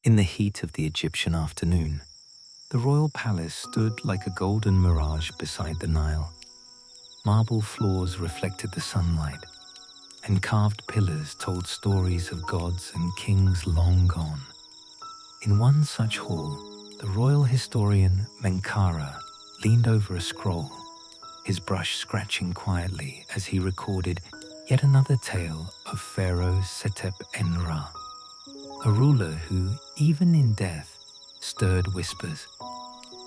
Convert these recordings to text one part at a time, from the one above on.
In the heat of the Egyptian afternoon, the royal palace stood like a golden mirage beside the Nile. Marble floors reflected the sunlight, and carved pillars told stories of gods and kings long gone. In one such hall, the royal historian Menkaure leaned over a scroll, his brush scratching quietly as he recorded yet another tale of Pharaoh Setep-en-Ra, a ruler who, even in death, stirred whispers.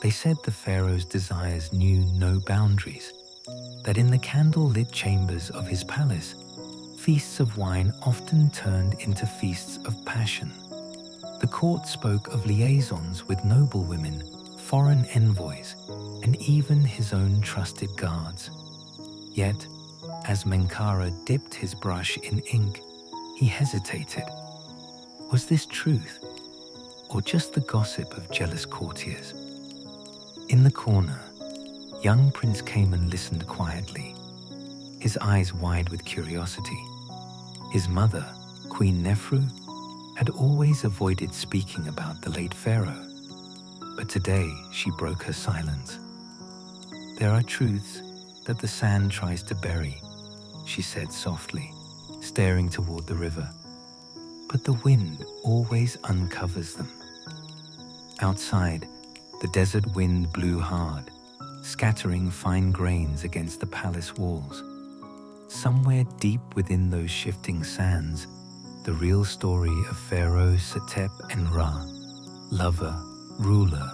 They said the pharaoh's desires knew no boundaries, that in the candle-lit chambers of his palace, feasts of wine often turned into feasts of passion. The court spoke of liaisons with noblewomen, foreign envoys, and even his own trusted guards. Yet, as Menkaure dipped his brush in ink, he hesitated. Was this truth, or just the gossip of jealous courtiers? In the corner, young Prince Cayman listened quietly, his eyes wide with curiosity. His mother, Queen Nefru, had always avoided speaking about the late pharaoh, but today she broke her silence. "There are truths that the sand tries to bury," she said softly, staring toward the river. "But the wind always uncovers them." Outside, the desert wind blew hard, scattering fine grains against the palace walls. Somewhere deep within those shifting sands, the real story of Pharaoh Setep-en-Ra, lover, ruler,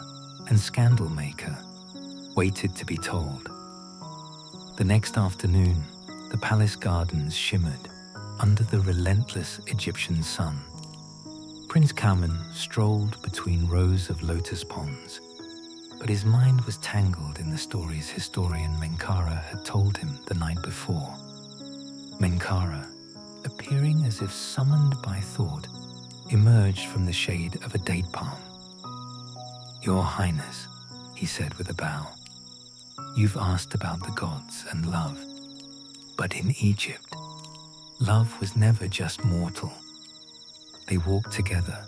and scandal maker, waited to be told. The next afternoon, the palace gardens shimmered under the relentless Egyptian sun. Prince Cayman strolled between rows of lotus ponds, but his mind was tangled in the stories historian Menkaure had told him the night before. Menkaure, appearing as if summoned by thought, emerged from the shade of a date palm. "Your Highness," he said with a bow, "you've asked about the gods and love. But in Egypt, love was never just mortal. They walked together,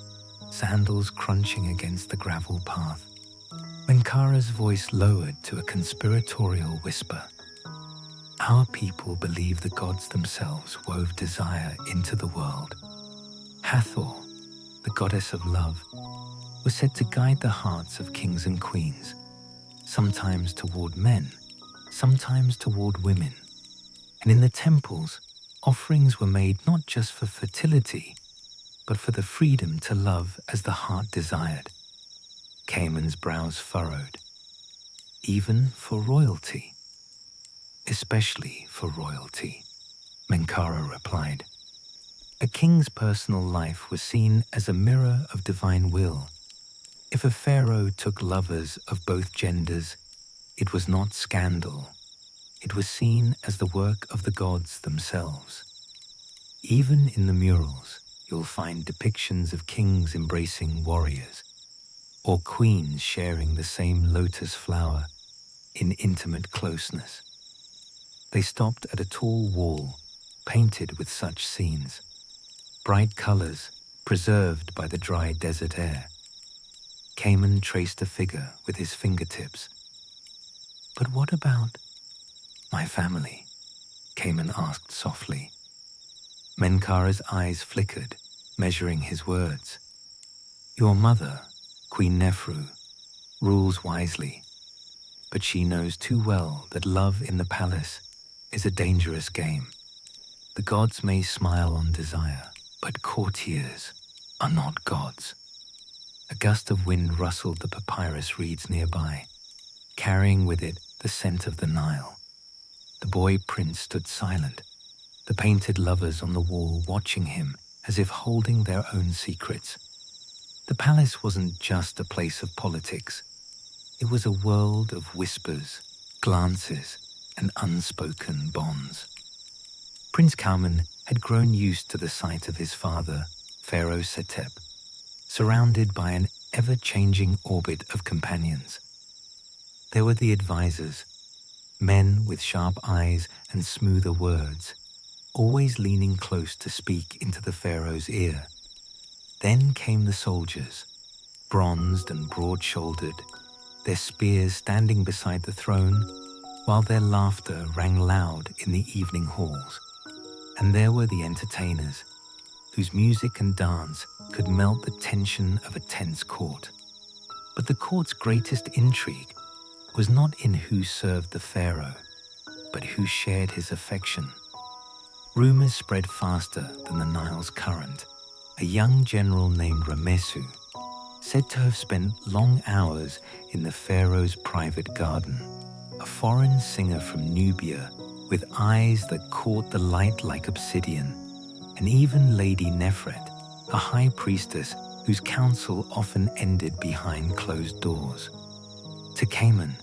sandals crunching against the gravel path." Menkaure's voice lowered to a conspiratorial whisper. "Our people believe the gods themselves wove desire into the world. Hathor, the goddess of love, was said to guide the hearts of kings and queens, sometimes toward men, sometimes toward women. And in the temples, offerings were made not just for fertility, but for the freedom to love as the heart desired." Cayman's brows furrowed. "Even for royalty?" "Especially for royalty," Menkaure replied. "A king's personal life was seen as a mirror of divine will. If a pharaoh took lovers of both genders, it was not scandal. It was seen as the work of the gods themselves. Even in the murals, you'll find depictions of kings embracing warriors, or queens sharing the same lotus flower in intimate closeness." They stopped at a tall wall painted with such scenes, bright colors preserved by the dry desert air. Cayman traced a figure with his fingertips. "But what about my family?" Cayman asked softly. Menkaure's eyes flickered, measuring his words. "Your mother, Queen Nefru, rules wisely, but she knows too well that love in the palace is a dangerous game. The gods may smile on desire, but courtiers are not gods." A gust of wind rustled the papyrus reeds nearby, carrying with it the scent of the Nile. The boy prince stood silent, the painted lovers on the wall watching him as if holding their own secrets. The palace wasn't just a place of politics. It was a world of whispers, glances, and unspoken bonds. Prince Cayman had grown used to the sight of his father, Pharaoh Setep, surrounded by an ever-changing orbit of companions. There were the advisors, men with sharp eyes and smoother words, always leaning close to speak into the pharaoh's ear. Then came the soldiers, bronzed and broad-shouldered, their spears standing beside the throne, while their laughter rang loud in the evening halls. And there were the entertainers, whose music and dance could melt the tension of a tense court. But the court's greatest intrigue was not in who served the pharaoh, but who shared his affection. Rumors spread faster than the Nile's current. A young general named Ramesu, said to have spent long hours in the pharaoh's private garden, a foreign singer from Nubia with eyes that caught the light like obsidian, and even Lady Nefret, a high priestess whose counsel often ended behind closed doors. To Cayman,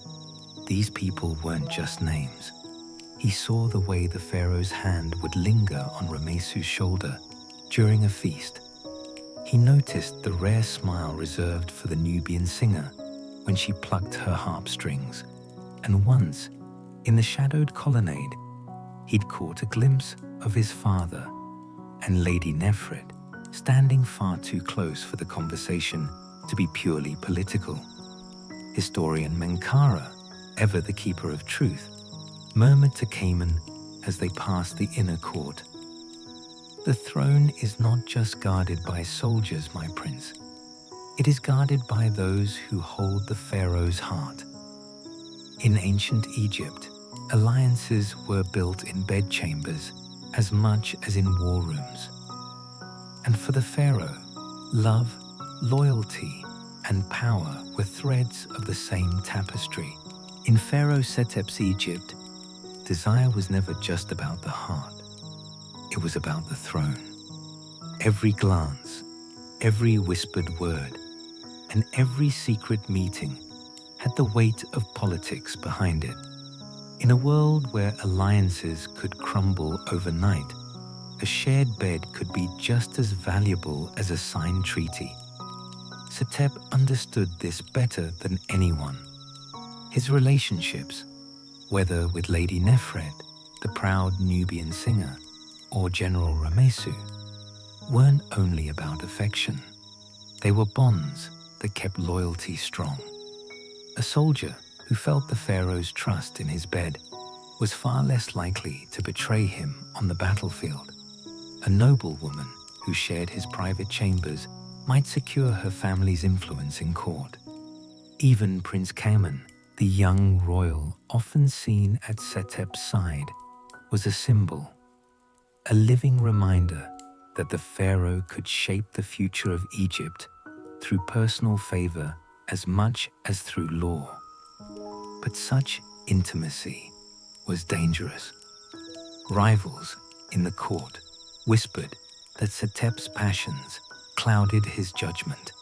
these people weren't just names. He saw the way the pharaoh's hand would linger on Ramesu's shoulder during a feast. He noticed the rare smile reserved for the Nubian singer when she plucked her harp strings. And once, in the shadowed colonnade, he'd caught a glimpse of his father and Lady Nefret standing far too close for the conversation to be purely political. Historian Menkara, ever the keeper of truth, murmured to Cayman as they passed the inner court, "The throne is not just guarded by soldiers, my prince. It is guarded by those who hold the pharaoh's heart." In ancient Egypt, alliances were built in bedchambers as much as in war rooms. And for the pharaoh, love, loyalty, and power were threads of the same tapestry. In Pharaoh Setep's Egypt, desire was never just about the heart. It was about the throne. Every glance, every whispered word, and every secret meeting had the weight of politics behind it. In a world where alliances could crumble overnight, a shared bed could be just as valuable as a signed treaty. Setep understood this better than anyone. His relationships, whether with Lady Nefret, the proud Nubian singer, or General Ramesu, weren't only about affection. They were bonds that kept loyalty strong. A soldier who felt the pharaoh's trust in his bed was far less likely to betray him on the battlefield. A noblewoman who shared his private chambers might secure her family's influence in court. Even Prince Cayman, the young royal often seen at Setep's side, was a symbol, a living reminder that the pharaoh could shape the future of Egypt through personal favor as much as through law. But such intimacy was dangerous. Rivals in the court whispered that Setep's passions clouded his judgment.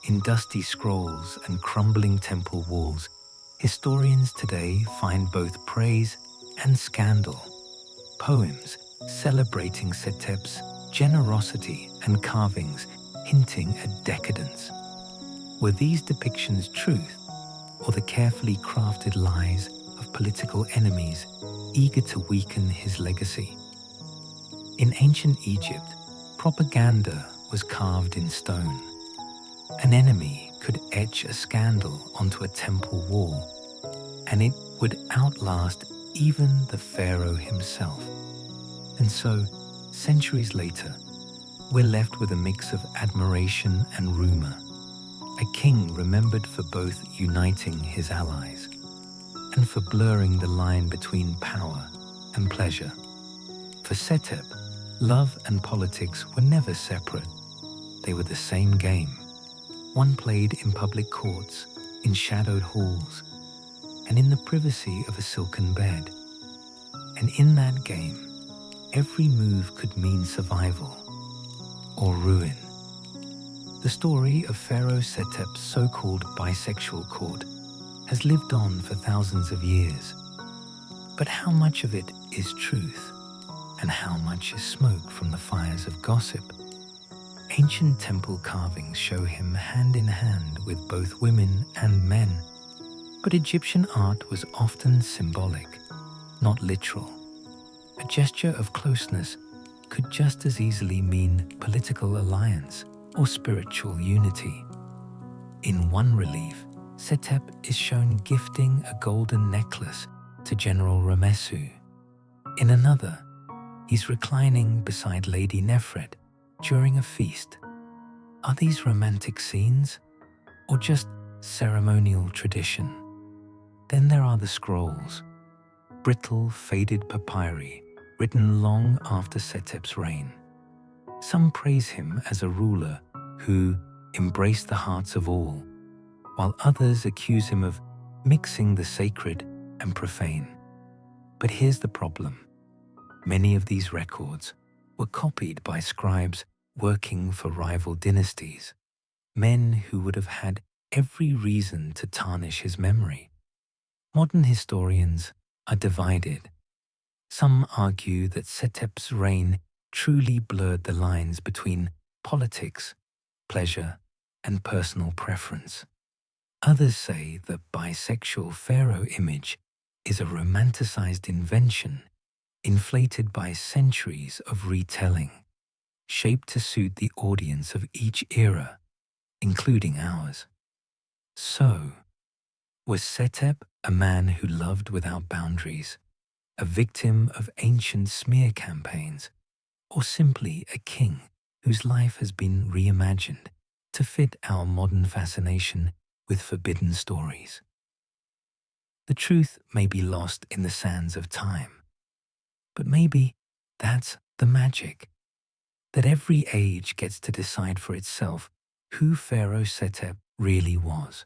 In dusty scrolls and crumbling temple walls, historians today find both praise and scandal. Poems celebrating Setep's generosity and carvings hinting at decadence. Were these depictions truth, or the carefully crafted lies of political enemies eager to weaken his legacy? In ancient Egypt, propaganda was carved in stone. An enemy could etch a scandal onto a temple wall, and it would outlast even the pharaoh himself. And so, centuries later, we're left with a mix of admiration and rumor. A king remembered for both uniting his allies and for blurring the line between power and pleasure. For Setep, love and politics were never separate. They were the same game, one played in public courts, in shadowed halls, and in the privacy of a silken bed. And in that game, every move could mean survival or ruin. The story of Pharaoh Setep's so-called bisexual court has lived on for thousands of years. But how much of it is truth, and how much is smoke from the fires of gossip? Ancient temple carvings show him hand in hand with both women and men. But Egyptian art was often symbolic, not literal. A gesture of closeness could just as easily mean political alliance or spiritual unity. In one relief, Setep is shown gifting a golden necklace to General Ramesu. In another, he's reclining beside Lady Nefret during a feast. Are these romantic scenes, or just ceremonial tradition? Then there are the scrolls, brittle, faded papyri written long after Setep's reign. Some praise him as a ruler who embraced the hearts of all, while others accuse him of mixing the sacred and profane. But here's the problem. Many of these records were copied by scribes working for rival dynasties, men who would have had every reason to tarnish his memory. Modern historians are divided. Some argue that Setep's reign truly blurred the lines between politics, pleasure, and personal preference. Others say the bisexual pharaoh image is a romanticized invention inflated by centuries of retelling, shaped to suit the audience of each era, including ours. So, was Setep a man who loved without boundaries, a victim of ancient smear campaigns, or simply a king whose life has been reimagined to fit our modern fascination with forbidden stories? The truth may be lost in the sands of time, but maybe that's the magic, that every age gets to decide for itself who Pharaoh Setep really was.